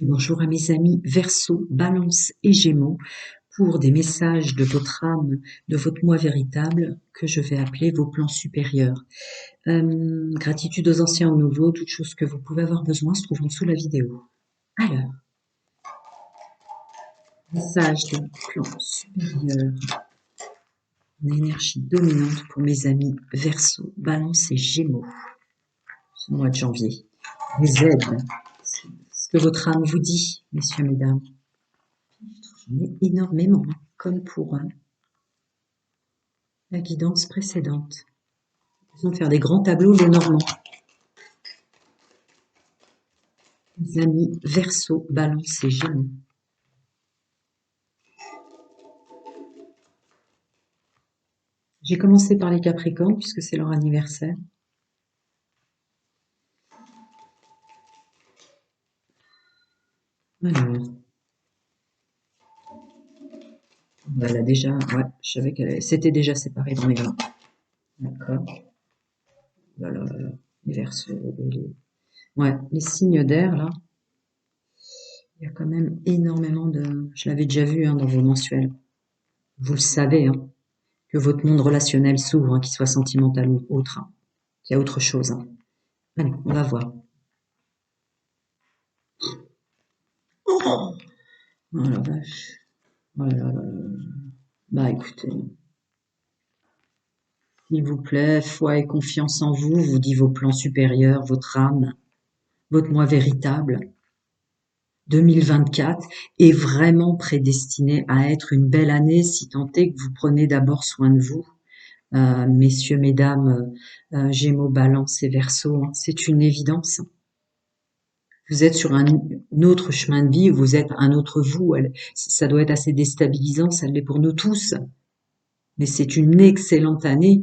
Bonjour à mes amis Verseau, Balance et Gémeaux pour des messages de votre âme, de votre moi véritable que je vais appeler vos plans supérieurs. Gratitude aux anciens, aux nouveaux, toutes choses que vous pouvez avoir besoin se trouvent en dessous de la vidéo. Alors, message de plans supérieurs, une énergie dominante pour mes amis Verseau, Balance et Gémeaux ce mois de janvier. Les aides, ce que votre âme vous dit, messieurs, mesdames. J'en ai énormément, comme pour la guidance précédente. Nous allons faire des grands tableaux Lenormand. Les amis Verseau, Balance et Gémeaux. J'ai commencé par les Capricornes puisque c'est leur anniversaire. Alors, voilà déjà, ouais, je savais qu'elle s'était déjà séparée dans les mains. D'accord. Voilà, les Verseaux, ouais, les signes d'air là. Il y a quand même énormément de. Je l'avais déjà vu dans vos mensuels. Vous le savez, que votre monde relationnel s'ouvre, qu'il soit sentimental ou autre, qu'il y a autre chose. Allez, on va voir. Oh la vache. Oh là là. Bah écoutez, s'il vous plaît, foi et confiance en vous, vous dit vos plans supérieurs, votre âme, votre moi véritable. 2024 est vraiment prédestiné à être une belle année si tant est que vous prenez d'abord soin de vous. Messieurs, mesdames, Gémeaux, Balance et Verseau, c'est une évidence. Vous êtes sur un autre chemin de vie, vous êtes un autre vous. Ça doit être assez déstabilisant, ça l'est pour nous tous. Mais c'est une excellente année.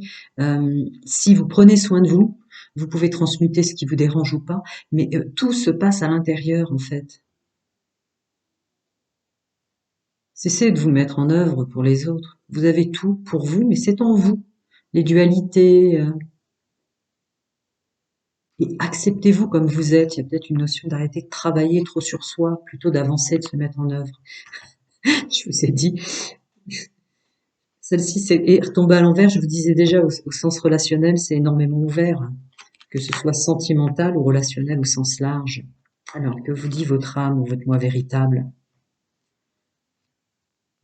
Si vous prenez soin de vous, vous pouvez transmuter ce qui vous dérange ou pas, mais tout se passe à l'intérieur en fait. Cessez de vous mettre en œuvre pour les autres. Vous avez tout pour vous, mais c'est en vous. Les dualités. Et acceptez-vous comme vous êtes. Il y a peut-être une notion d'arrêter de travailler trop sur soi, plutôt d'avancer, de se mettre en œuvre. Je vous ai dit. Celle-ci est retombée à l'envers, je vous disais déjà, au sens relationnel, c'est énormément ouvert, que ce soit sentimental ou relationnel au sens large. Alors, que vous dit votre âme ou votre moi véritable?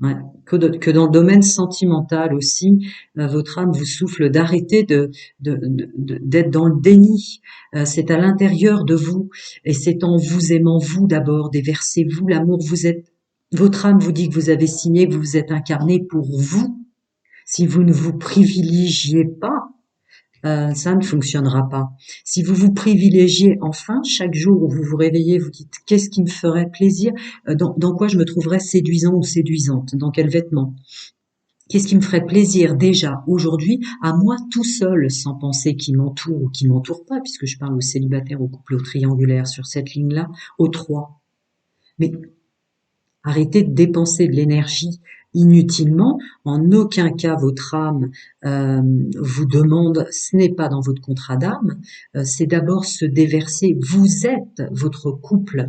Ouais. Que dans le domaine sentimental aussi, votre âme vous souffle d'arrêter d'être dans le déni. C'est à l'intérieur de vous et c'est en vous aimant vous d'abord, déversez-vous l'amour. Votre âme vous dit que vous avez signé, que vous vous êtes incarné pour vous. Si vous ne vous privilégiez pas, ça ne fonctionnera pas. Si vous vous privilégiez enfin, chaque jour où vous vous réveillez, vous dites qu'est-ce qui me ferait plaisir, dans quoi je me trouverais séduisant ou séduisante, dans quel vêtement. Qu'est-ce qui me ferait plaisir déjà aujourd'hui à moi tout seul, sans penser qui m'entoure ou qui m'entoure pas, puisque je parle aux célibataires, au couple, au triangulaire sur cette ligne-là, aux trois. Mais arrêtez de dépenser de l'énergie inutilement. En aucun cas votre âme vous demande, ce n'est pas dans votre contrat d'âme, c'est d'abord se déverser. Vous êtes votre couple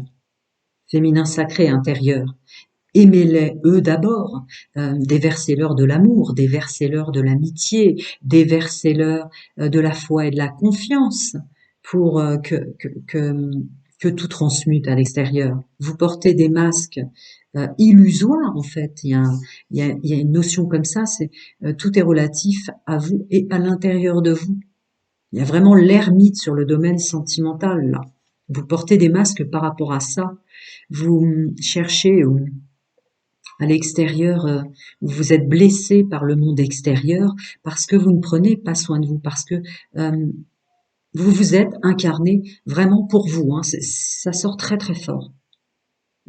féminin sacré intérieur. Aimez-les eux d'abord, déversez-leur de l'amour, déversez-leur de l'amitié, déversez-leur de la foi et de la confiance pour que tout transmute à l'extérieur. Vous portez des masques illusoires en fait. Il y a une notion comme ça, c'est tout est relatif à vous et à l'intérieur de vous. Il y a vraiment l'ermite sur le domaine sentimental là. Vous portez des masques par rapport à ça. Vous cherchez à l'extérieur, vous êtes blessé par le monde extérieur parce que vous ne prenez pas soin de vous, parce que vous vous êtes incarné vraiment pour vous. Ça sort très très fort.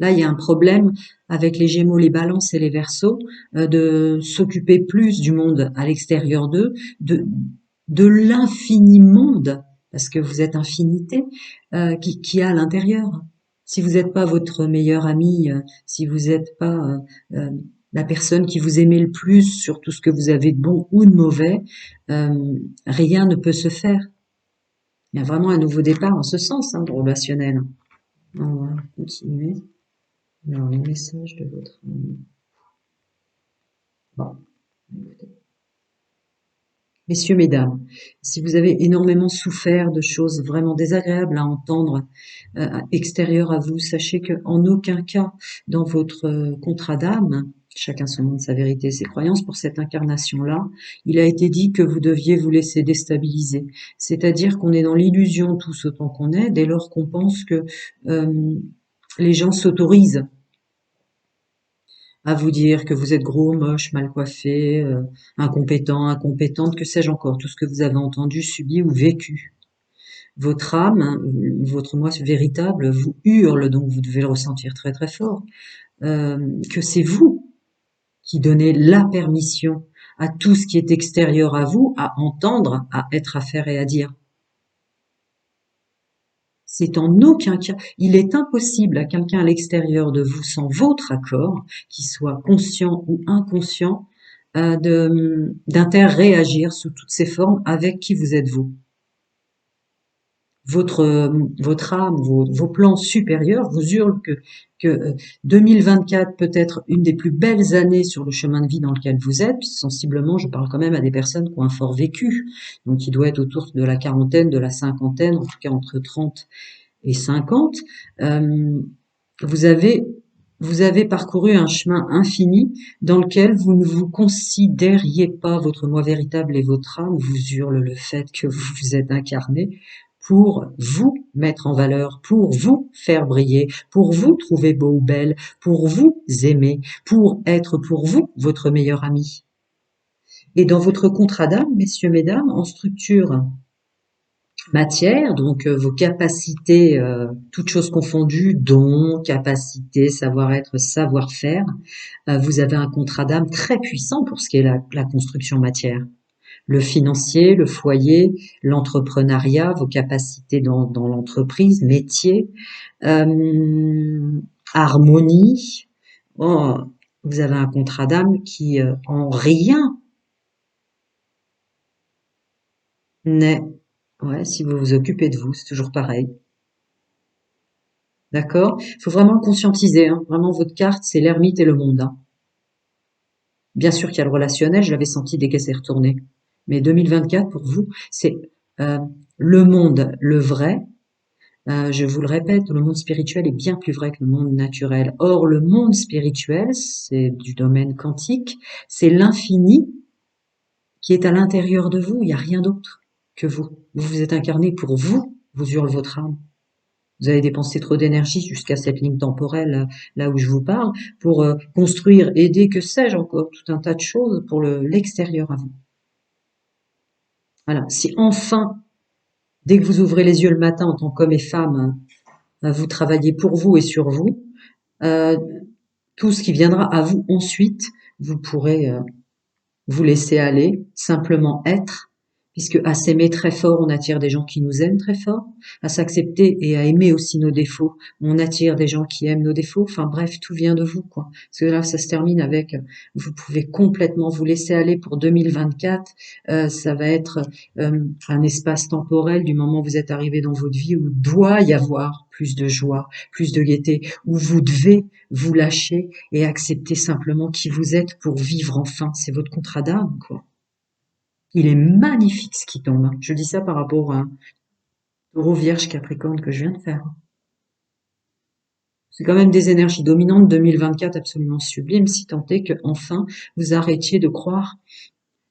Là, il y a un problème avec les Gémeaux, les Balances et les Verseaux de s'occuper plus du monde à l'extérieur d'eux, de l'infini monde, parce que vous êtes infinité, qui a à l'intérieur. Si vous n'êtes pas votre meilleur ami, si vous n'êtes pas la personne qui vous aimait le plus sur tout ce que vous avez de bon ou de mauvais, rien ne peut se faire. Il y a vraiment un nouveau départ en ce sens, de relationnel. On va continuer. Alors, les messages de votre ami. Bon, écoutez. Messieurs, mesdames, si vous avez énormément souffert de choses vraiment désagréables à entendre extérieures à vous, sachez qu'en aucun cas dans votre contrat d'âme, chacun son monde, sa vérité, ses croyances, pour cette incarnation-là, il a été dit que vous deviez vous laisser déstabiliser. C'est-à-dire qu'on est dans l'illusion tous autant qu'on est, dès lors qu'on pense que les gens s'autorisent à vous dire que vous êtes gros, moche, mal coiffé, incompétent, incompétente, que sais-je encore, tout ce que vous avez entendu, subi ou vécu. Votre âme, hein, votre moi véritable vous hurle, donc vous devez le ressentir très très fort, que c'est vous qui donnez la permission à tout ce qui est extérieur à vous, à entendre, à être, à faire et à dire. C'est en aucun cas, il est impossible à quelqu'un à l'extérieur de vous, sans votre accord, qu'il soit conscient ou inconscient, d'interréagir sous toutes ses formes avec qui vous êtes vous. Votre âme, vos plans supérieurs vous hurlent que 2024 peut être une des plus belles années sur le chemin de vie dans lequel vous êtes, puisque sensiblement, je parle quand même à des personnes qui ont un fort vécu, donc qui doit être autour de la quarantaine, de la cinquantaine, en tout cas entre 30 et 50, vous avez vous avez parcouru un chemin infini dans lequel vous ne vous considériez pas, votre moi véritable et votre âme vous hurle le fait que vous vous êtes incarné pour vous mettre en valeur, pour vous faire briller, pour vous trouver beau ou belle, pour vous aimer, pour être pour vous votre meilleur ami. Et dans votre contrat d'âme, messieurs, mesdames, en structure matière, donc vos capacités, toutes choses confondues, dons, capacités, savoir-être, savoir-faire, vous avez un contrat d'âme très puissant pour ce qui est la construction matière. Le financier, le foyer, l'entrepreneuriat, vos capacités dans l'entreprise, métier, harmonie. Oh, vous avez un contrat d'âme qui en rien n'est. Ouais, si vous vous occupez de vous, c'est toujours pareil. D'accord? Il faut vraiment le conscientiser, hein. Vraiment, votre carte, c'est l'ermite et le monde, hein. Bien sûr qu'il y a le relationnel, je l'avais senti dès qu'elle s'est retournée. Mais 2024, pour vous, c'est euh, le monde, le vrai. Je vous le répète, le monde spirituel est bien plus vrai que le monde naturel. Or, le monde spirituel, c'est du domaine quantique, c'est l'infini qui est à l'intérieur de vous. Il n'y a rien d'autre que vous. Vous vous êtes incarné pour vous, vous hurle votre âme. Vous avez dépensé trop d'énergie jusqu'à cette ligne temporelle là où je vous parle pour construire, aider, que sais-je encore, tout un tas de choses pour l'extérieur à vous. Voilà. Si enfin, dès que vous ouvrez les yeux le matin en tant qu'homme et femme, vous travaillez pour vous et sur vous, euh, tout ce qui viendra à vous ensuite, vous pourrez vous laisser aller, simplement être, puisque à s'aimer très fort, on attire des gens qui nous aiment très fort, à s'accepter et à aimer aussi nos défauts, on attire des gens qui aiment nos défauts, enfin bref, tout vient de vous, quoi. Parce que là, ça se termine avec, vous pouvez complètement vous laisser aller pour 2024, ça va être un espace temporel du moment où vous êtes arrivé dans votre vie où doit y avoir plus de joie, plus de gaieté, où vous devez vous lâcher et accepter simplement qui vous êtes pour vivre enfin. C'est votre contrat d'âme, quoi. Il est magnifique ce qui tombe, hein. Je dis ça par rapport à un taureau vierge capricorne que je viens de faire. C'est quand même des énergies dominantes 2024 absolument sublimes, si tant est que enfin vous arrêtiez de croire.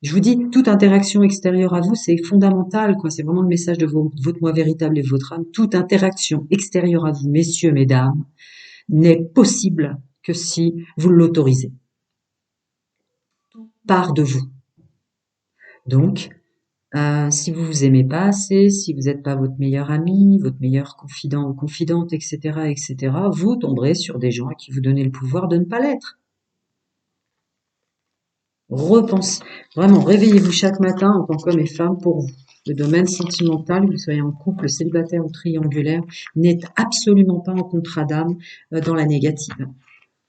Je vous dis, toute interaction extérieure à vous, c'est fondamental, quoi. C'est vraiment le message de votre moi véritable et de votre âme. Toute interaction extérieure à vous, messieurs, mesdames, n'est possible que si vous l'autorisez. Part de vous. Donc, si vous vous aimez pas assez, si vous n'êtes pas votre meilleur ami, votre meilleur confident ou confidente, etc., etc., vous tomberez sur des gens à qui vous donnez le pouvoir de ne pas l'être. Repensez, vraiment, réveillez-vous chaque matin en tant qu'homme et femme pour vous. Le domaine sentimental, que vous soyez en couple, célibataire ou triangulaire, n'est absolument pas en contrat d'âme dans la négative.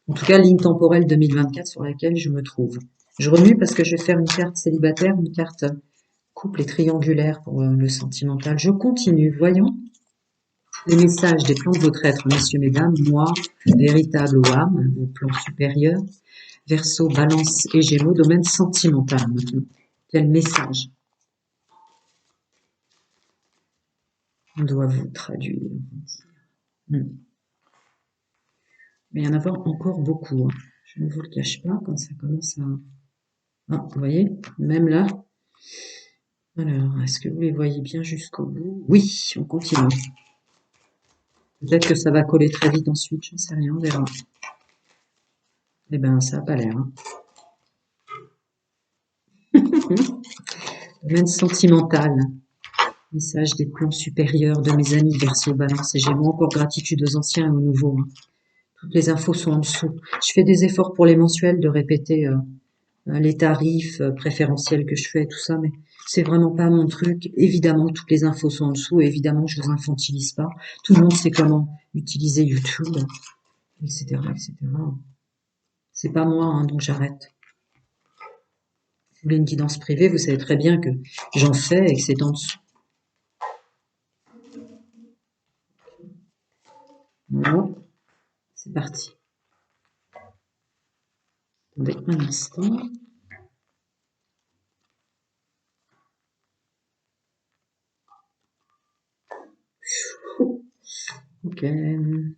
En tout cas, ligne temporelle 2024 sur laquelle je me trouve. Je remue parce que je vais faire une carte célibataire, une carte couple et triangulaire pour le sentimental. Je continue, voyons. Les messages des plans de votre être, messieurs, mesdames, moi, véritable ou âme, vos plans supérieurs, Verseau, Balance et Gémeaux, domaine sentimental maintenant. Quel message on doit vous traduire? Hmm. Mais il y en a encore beaucoup, hein. Je ne vous le cache pas, quand ça commence à... Ah, vous voyez, même là. Alors, est-ce que vous les voyez bien jusqu'au bout? Oui, on continue. Peut-être que ça va coller très vite ensuite, j'en sais rien, on verra. Eh ben, ça n'a pas l'air, hein. Domaine sentimental. Message des plans supérieurs de mes amis Verseau, Balance et Gémeaux. Encore gratitude aux anciens et aux nouveaux, hein. Toutes les infos sont en dessous. Je fais des efforts pour les mensuels de répéter les tarifs préférentiels que je fais, tout ça, mais c'est vraiment pas mon truc. Évidemment, toutes les infos sont en dessous. Évidemment, je vous infantilise pas. Tout le monde sait comment utiliser YouTube, etc., etc. C'est pas moi, hein, donc j'arrête. Vous voulez une guidance privée, vous savez très bien que j'en fais et que c'est en dessous. Voilà, c'est parti. Attendez un instant. Ok. Attendez,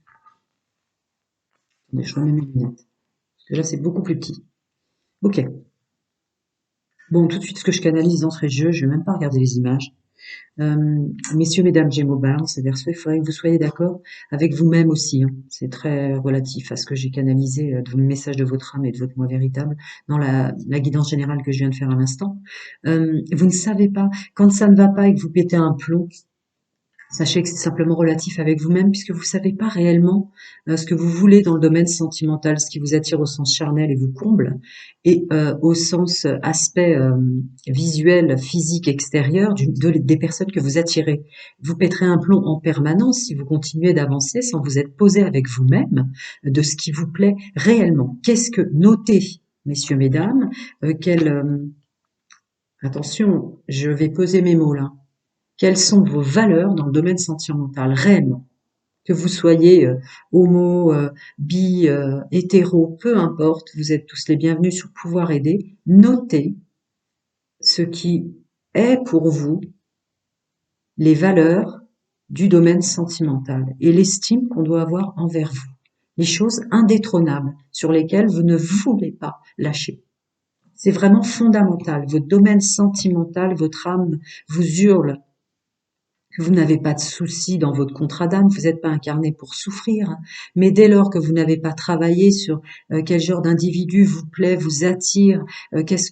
je remets mes lunettes. Parce que là, c'est beaucoup plus petit. Ok. Bon, tout de suite, ce que je canalise dans ce jeu, je vais même pas regarder les images. Messieurs, mesdames, Gémeaux, Balance et Verseau, il faudrait que vous soyez d'accord avec vous-même aussi, hein. C'est très relatif à ce que j'ai canalisé de le message de votre âme et de votre moi véritable dans la guidance générale que je viens de faire à l'instant. Vous ne savez pas, quand ça ne va pas et que vous pétez un plomb, sachez que c'est simplement relatif avec vous-même puisque vous savez pas réellement ce que vous voulez dans le domaine sentimental, ce qui vous attire au sens charnel et vous comble, et au sens aspect visuel, physique, extérieur des personnes que vous attirez. Vous pèterez un plomb en permanence si vous continuez d'avancer sans vous être posé avec vous-même de ce qui vous plaît réellement. Qu'est-ce que notez, messieurs, mesdames, attention, je vais poser mes mots là. Quelles sont vos valeurs dans le domaine sentimental réellement? Que vous soyez homo, bi, hétéro, peu importe, vous êtes tous les bienvenus sur Pouvoir aider. Notez ce qui est pour vous les valeurs du domaine sentimental et l'estime qu'on doit avoir envers vous. Les choses indétrônables sur lesquelles vous ne voulez pas lâcher. C'est vraiment fondamental. Votre domaine sentimental, votre âme vous hurle que vous n'avez pas de soucis dans votre contrat d'âme, vous n'êtes pas incarné pour souffrir, mais dès lors que vous n'avez pas travaillé sur quel genre d'individu vous plaît, vous attire, qu'est-ce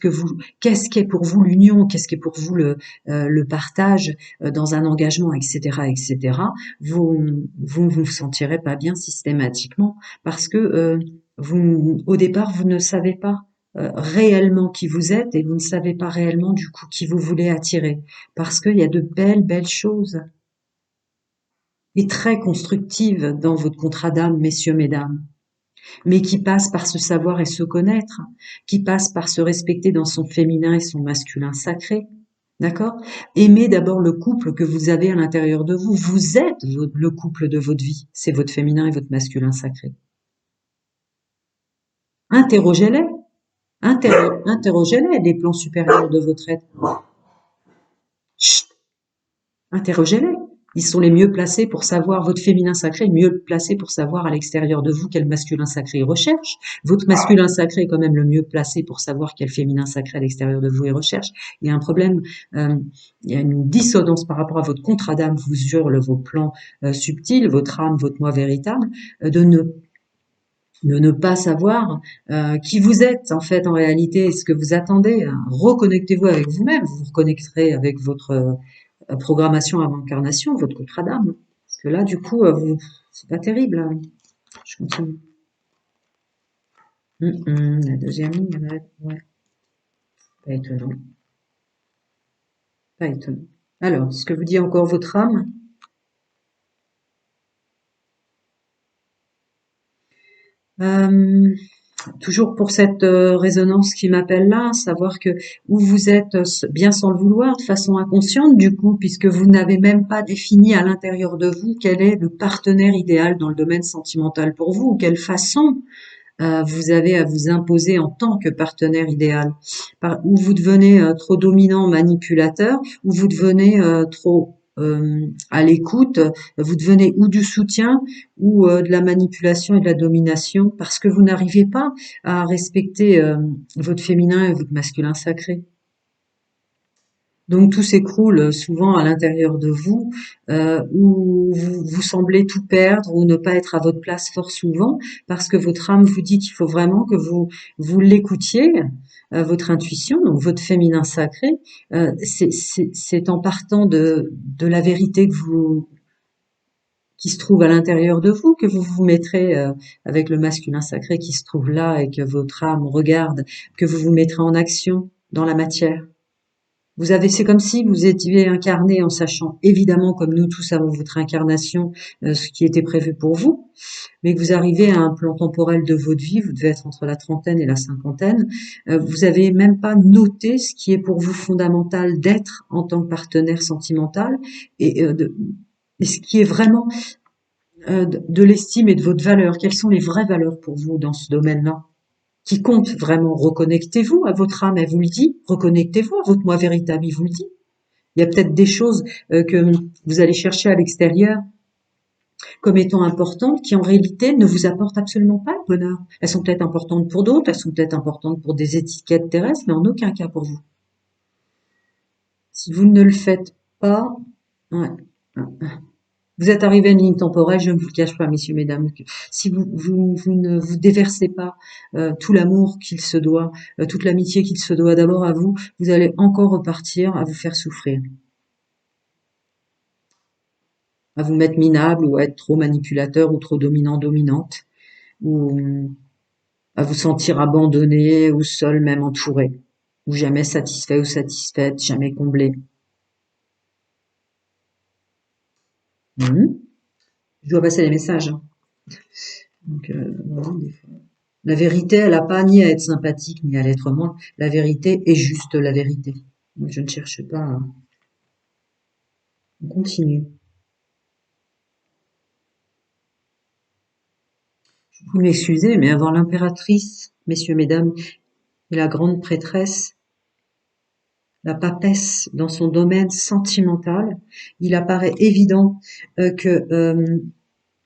qu'est pour vous l'union, qu'est-ce qu'est pour vous le partage dans un engagement, etc., etc., vous ne vous sentirez pas bien systématiquement parce que au départ, vous ne savez pas réellement qui vous êtes et vous ne savez pas réellement du coup qui vous voulez attirer parce qu'il y a de belles, belles choses et très constructives dans votre contrat d'âme, messieurs, mesdames, mais qui passent par se savoir et se connaître, qui passent par se respecter dans son féminin et son masculin sacré. D'accord? Aimez d'abord le couple que vous avez à l'intérieur de vous. Vous êtes le couple de votre vie. C'est votre féminin et votre masculin sacré. Interrogez-les. Interrogez-les, les plans supérieurs de votre être. Chut, interrogez-les. Ils sont les mieux placés pour savoir, votre féminin sacré est mieux placé pour savoir à l'extérieur de vous quel masculin sacré il recherche. Votre masculin sacré est quand même le mieux placé pour savoir quel féminin sacré à l'extérieur de vous il recherche. Il y a un problème, il y a une dissonance par rapport à votre contrat d'âme, vous hurle vos plans subtils, votre âme, votre moi véritable, de ne pas savoir qui vous êtes en fait en réalité, ce que vous attendez. Reconnectez-vous avec vous-même, vous vous reconnecterez avec votre programmation avant incarnation, votre contrat d'âme. Parce que là, du coup, c'est pas terrible, hein. Je continue. La deuxième ligne, ouais, pas étonnant. Pas étonnant. Alors, ce que vous dit encore votre âme, toujours pour cette résonance qui m'appelle là, savoir que où vous êtes bien sans le vouloir, de façon inconsciente du coup, puisque vous n'avez même pas défini à l'intérieur de vous quel est le partenaire idéal dans le domaine sentimental pour vous, ou quelle façon vous avez à vous imposer en tant que partenaire idéal. Ou vous devenez trop dominant, manipulateur, ou vous devenez trop à l'écoute, vous devenez ou du soutien ou de la manipulation et de la domination parce que vous n'arrivez pas à respecter votre féminin et votre masculin sacré. Donc tout s'écroule souvent à l'intérieur de vous, où vous semblez tout perdre ou ne pas être à votre place fort souvent, parce que votre âme vous dit qu'il faut vraiment que vous l'écoutiez, votre intuition, donc votre féminin sacré. C'est en partant de la vérité qui se trouve à l'intérieur de vous que vous vous mettrez avec le masculin sacré qui se trouve là et que votre âme regarde, que vous vous mettrez en action dans la matière. C'est comme si vous étiez incarné en sachant évidemment, comme nous tous avons votre incarnation, ce qui était prévu pour vous, mais que vous arrivez à un plan temporel de votre vie, vous devez être entre la trentaine et la cinquantaine, vous avez même pas noté ce qui est pour vous fondamental d'être en tant que partenaire sentimental et, et ce qui est vraiment de l'estime et de votre valeur. Quelles sont les vraies valeurs pour vous dans ce domaine-là? Qui compte vraiment. Reconnectez-vous à votre âme, elle vous le dit. Reconnectez-vous à votre moi véritable, il vous le dit. Il y a peut-être des choses que vous allez chercher à l'extérieur comme étant importantes qui en réalité ne vous apportent absolument pas le bonheur. Elles sont peut-être importantes pour d'autres, elles sont peut-être importantes pour des étiquettes terrestres, mais en aucun cas pour vous. Si vous ne le faites pas, ouais, vous êtes arrivé à une ligne temporelle, je ne vous le cache pas, messieurs, mesdames. Si vous ne vous déversez pas tout l'amour qu'il se doit, toute l'amitié qu'il se doit d'abord à vous, vous allez encore repartir à vous faire souffrir, à vous mettre minable ou à être trop manipulateur ou trop dominant, dominante, ou à vous sentir abandonné ou seul, même entouré, ou jamais satisfait ou satisfaite, jamais comblé. Je dois passer les messages. Hein. Donc, voilà, des fois. La vérité, elle n'a pas ni à être sympathique ni à l'être moins. La vérité est juste la vérité. Je ne cherche pas. On continue. Vous m'excusez, mais avant l'impératrice, messieurs, mesdames, et la grande prêtresse, la papesse dans son domaine sentimental, il apparaît évident que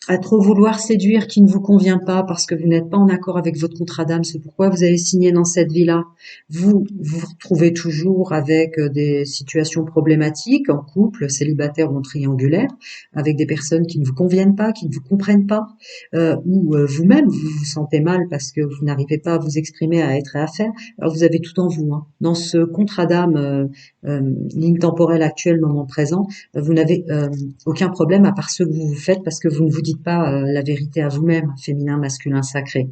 à trop vouloir séduire qui ne vous convient pas parce que vous n'êtes pas en accord avec votre contrat d'âme, c'est pourquoi vous avez signé dans cette vie-là. Vous vous retrouvez toujours avec des situations problématiques en couple, célibataire ou en triangulaire, avec des personnes qui ne vous conviennent pas, qui ne vous comprennent pas, ou vous-même vous vous sentez mal parce que vous n'arrivez pas à vous exprimer, à être et à faire. Alors vous avez tout en vous. Hein. Dans ce contrat d'âme, ligne temporelle actuelle, moment présent, vous n'avez aucun problème à part ce que vous vous faites parce que vous ne vous dites pas la vérité à vous-même, féminin, masculin, sacré.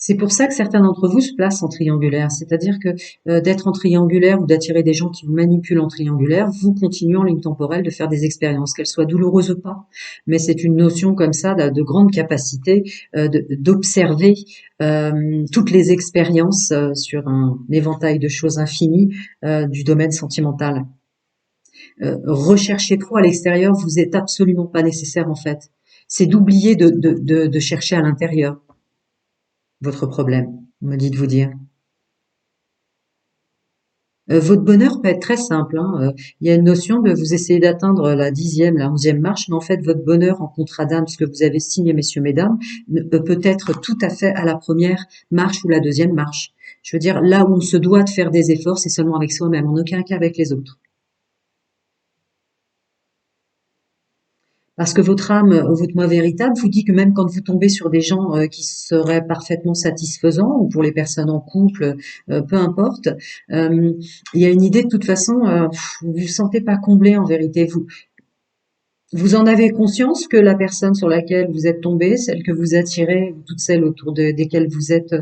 C'est pour ça que certains d'entre vous se placent en triangulaire, c'est-à-dire que d'être en triangulaire ou d'attirer des gens qui vous manipulent en triangulaire, vous continuez en ligne temporelle de faire des expériences, qu'elles soient douloureuses ou pas. Mais c'est une notion comme ça de grande capacité d'observer toutes les expériences sur un éventail de choses infinies du domaine sentimental. Rechercher trop à l'extérieur vous est absolument pas nécessaire en fait. C'est d'oublier de chercher à l'intérieur votre problème, me dites-vous dire. Votre bonheur peut être très simple. Hein. Il y a une notion de vous essayez d'atteindre la 10e, la 11e marche, mais en fait votre bonheur en contrat d'âme, ce que vous avez signé, messieurs, mesdames, peut être tout à fait à la première marche ou la deuxième marche. Je veux dire, là où on se doit de faire des efforts, c'est seulement avec soi-même, en aucun cas avec les autres. Parce que votre âme, votre moi véritable, vous dit que même quand vous tombez sur des gens qui seraient parfaitement satisfaisants, ou pour les personnes en couple, peu importe, il y a une idée de toute façon, vous vous sentez pas comblé en vérité. Vous en avez conscience que la personne sur laquelle vous êtes tombé, celle que vous attirez, ou toutes celles desquelles vous êtes,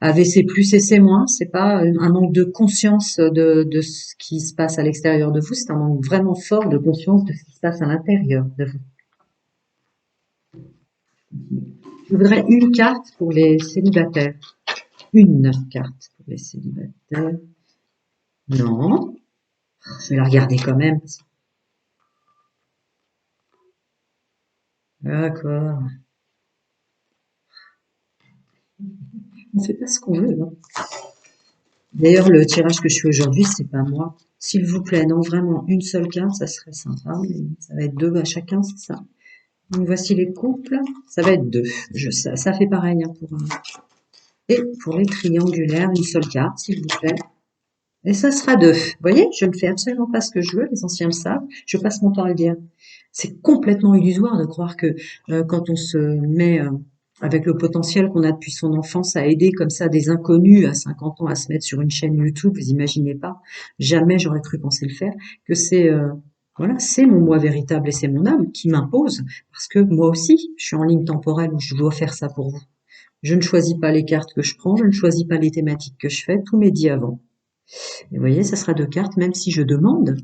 avait ses plus et ses moins. C'est pas un manque de conscience de ce qui se passe à l'extérieur de vous, c'est un manque vraiment fort de conscience de ce qui se passe à l'intérieur de vous. Je voudrais une carte pour les célibataires. Une carte pour les célibataires. Non, je vais la regarder quand même. D'accord. On fait pas ce qu'on veut, hein. D'ailleurs, le tirage que je fais aujourd'hui, c'est pas moi. S'il vous plaît, non, vraiment, une seule carte, ça serait sympa, mais ça va être deux à chacun, c'est ça. Donc voici les couples, ça va être deux. Ça fait pareil hein, pour et pour les triangulaires, une seule carte, s'il vous plaît. Et ça sera deux. Vous voyez, je ne fais absolument pas ce que je veux, les anciens le savent, je passe mon temps à le dire. C'est complètement illusoire de croire que quand on se met avec le potentiel qu'on a depuis son enfance à aider comme ça des inconnus à 50 ans à se mettre sur une chaîne YouTube, vous imaginez pas, jamais j'aurais cru penser le faire, que c'est voilà, c'est mon moi véritable et c'est mon âme qui m'impose parce que moi aussi, je suis en ligne temporelle où je dois faire ça pour vous. Je ne choisis pas les cartes que je prends, je ne choisis pas les thématiques que je fais, tout m'est dit avant. Et vous voyez, ça sera deux cartes, même si je demande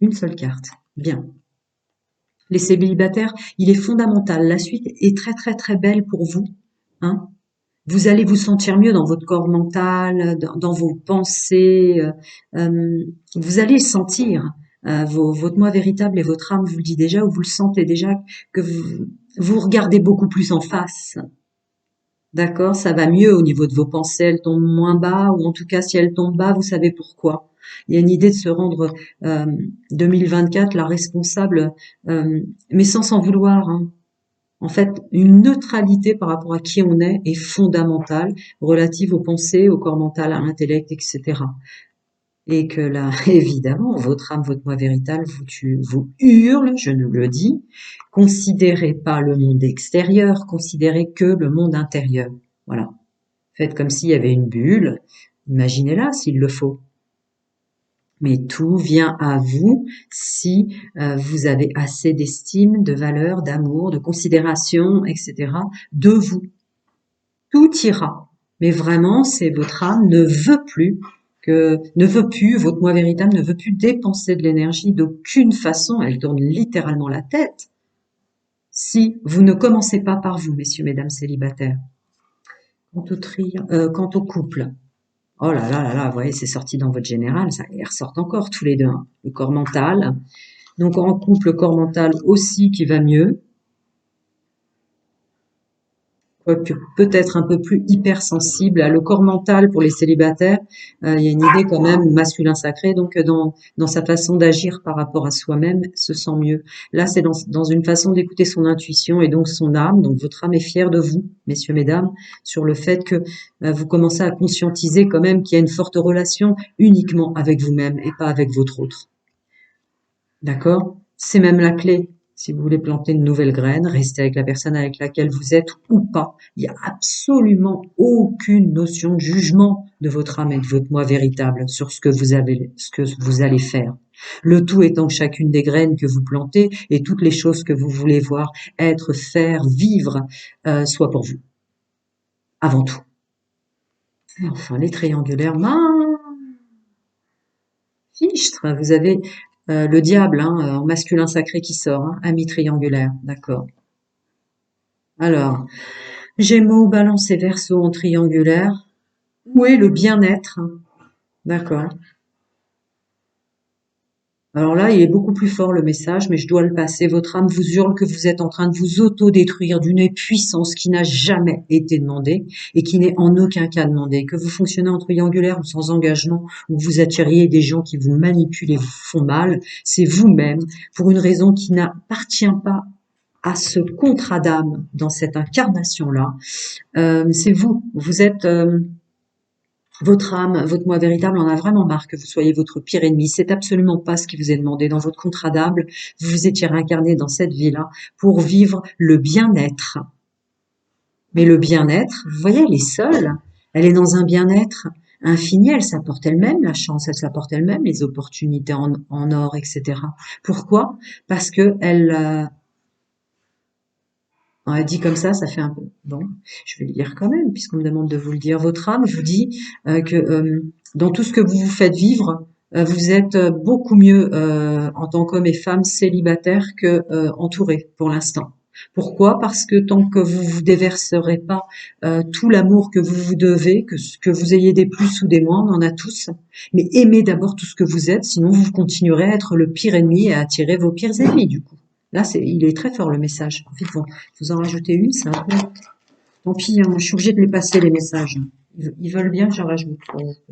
une seule carte. Bien. Les célibataires, il est fondamental. La suite est très très très belle pour vous. Hein. Vous allez vous sentir mieux dans votre corps mental, dans vos pensées. Vous allez sentir votre moi véritable et votre âme vous le dit déjà, ou vous le sentez déjà, que vous regardez beaucoup plus en face. D'accord, ça va mieux au niveau de vos pensées, elles tombent moins bas, ou en tout cas si elles tombent bas, vous savez pourquoi. Il y a une idée de se rendre 2024 la responsable, mais sans s'en vouloir. Hein. En fait, une neutralité par rapport à qui on est fondamentale, relative aux pensées, au corps mental, à l'intellect, etc. Et que là, évidemment, votre âme, votre moi véritable vous hurle, je nous le dis, considérez pas le monde extérieur, considérez que le monde intérieur. Voilà. Faites comme s'il y avait une bulle, imaginez-la s'il le faut. Mais tout vient à vous si vous avez assez d'estime, de valeur, d'amour, de considération, etc. de vous. Tout ira. Mais vraiment, c'est votre âme ne veut plus, votre moi véritable ne veut plus dépenser de l'énergie d'aucune façon. Elle tourne littéralement la tête. Si vous ne commencez pas par vous, messieurs, mesdames célibataires. Quant au couple. Oh là là là là, vous voyez, c'est sorti dans votre général, ça, ils ressortent encore tous les deux. Hein. Le corps mental. Donc en couple, le corps mental aussi qui va mieux. Quoique peut-être un peu plus hypersensible. Le corps mental pour les célibataires, il y a une idée quand même masculin sacré, donc dans sa façon d'agir par rapport à soi-même, se sent mieux. Là, c'est dans une façon d'écouter son intuition et donc son âme. Donc votre âme est fière de vous, messieurs, mesdames, sur le fait que vous commencez à conscientiser quand même qu'il y a une forte relation uniquement avec vous-même et pas avec votre autre. D'accord? C'est même la clé. Si vous voulez planter une nouvelle graine, restez avec la personne avec laquelle vous êtes ou pas. Il n'y a absolument aucune notion de jugement de votre âme et de votre moi véritable sur ce que vous allez faire. Le tout étant que chacune des graines que vous plantez et toutes les choses que vous voulez voir, être, faire, vivre, soit pour vous. Avant tout. Et enfin, les triangulaires, fichtre, vous avez le diable hein, en masculin sacré qui sort, hein, ami triangulaire, d'accord. Alors, Gémeaux, Balance et Verseau en triangulaire. Où est le bien-être? D'accord. Alors là, il est beaucoup plus fort le message, mais je dois le passer. Votre âme vous hurle que vous êtes en train de vous autodétruire d'une puissance qui n'a jamais été demandée et qui n'est en aucun cas demandée. Que vous fonctionnez en triangulaire ou sans engagement, ou vous attiriez des gens qui vous manipulent et vous font mal, c'est vous-même, pour une raison qui n'appartient pas à ce contrat d'âme dans cette incarnation-là. C'est vous. Vous êtes... votre âme, votre moi véritable en a vraiment marre que vous soyez votre pire ennemi. C'est absolument pas ce qui vous est demandé dans votre contrat d'âme. Vous vous étiez réincarné dans cette vie-là pour vivre le bien-être. Mais le bien-être, vous voyez, elle est seule. Elle est dans un bien-être infinie, elle s'apporte elle-même la chance, elle s'apporte elle-même les opportunités en or, etc. Pourquoi? Parce que dit comme ça fait un peu... Bon, je vais le dire quand même, puisqu'on me demande de vous le dire. Votre âme vous dit que dans tout ce que vous vous faites vivre, vous êtes beaucoup mieux en tant qu'homme et femme célibataires que entourés pour l'instant. Pourquoi? Parce que tant que vous vous déverserez pas tout l'amour que vous vous devez, que vous ayez des plus ou des moins, on en a tous, mais aimez d'abord tout ce que vous êtes, sinon vous continuerez à être le pire ennemi et à attirer vos pires ennemis du coup. Là, il est très fort le message. En fait, vous en rajoutez une, c'est un peu... Tant pis, hein, moi, je suis obligée de les passer les messages. Ils veulent bien que j'en rajoute.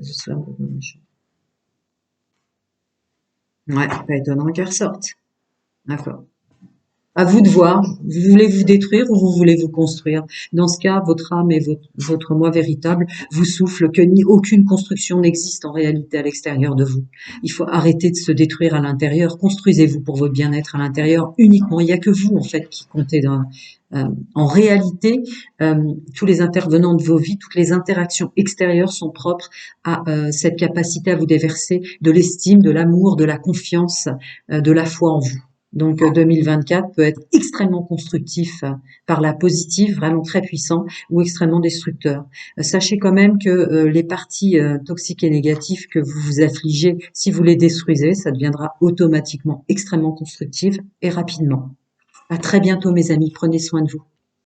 Ce soit un peu méchant. Ouais, pas étonnant qu'ils ressortent. D'accord. À vous de voir. Vous voulez vous détruire ou vous voulez vous construire? Dans ce cas, votre âme et votre moi véritable vous souffle que aucune construction n'existe en réalité à l'extérieur de vous. Il faut arrêter de se détruire à l'intérieur. Construisez-vous pour votre bien-être à l'intérieur uniquement. Il n'y a que vous, en fait, qui comptez en réalité, tous les intervenants de vos vies, toutes les interactions extérieures sont propres à cette capacité à vous déverser de l'estime, de l'amour, de la confiance, de la foi en vous. Donc 2024 peut être extrêmement constructif par la positive, vraiment très puissant, ou extrêmement destructeur. Sachez quand même que les parties toxiques et négatives que vous vous affligez, si vous les détruisez, ça deviendra automatiquement extrêmement constructif et rapidement. À très bientôt mes amis, prenez soin de vous.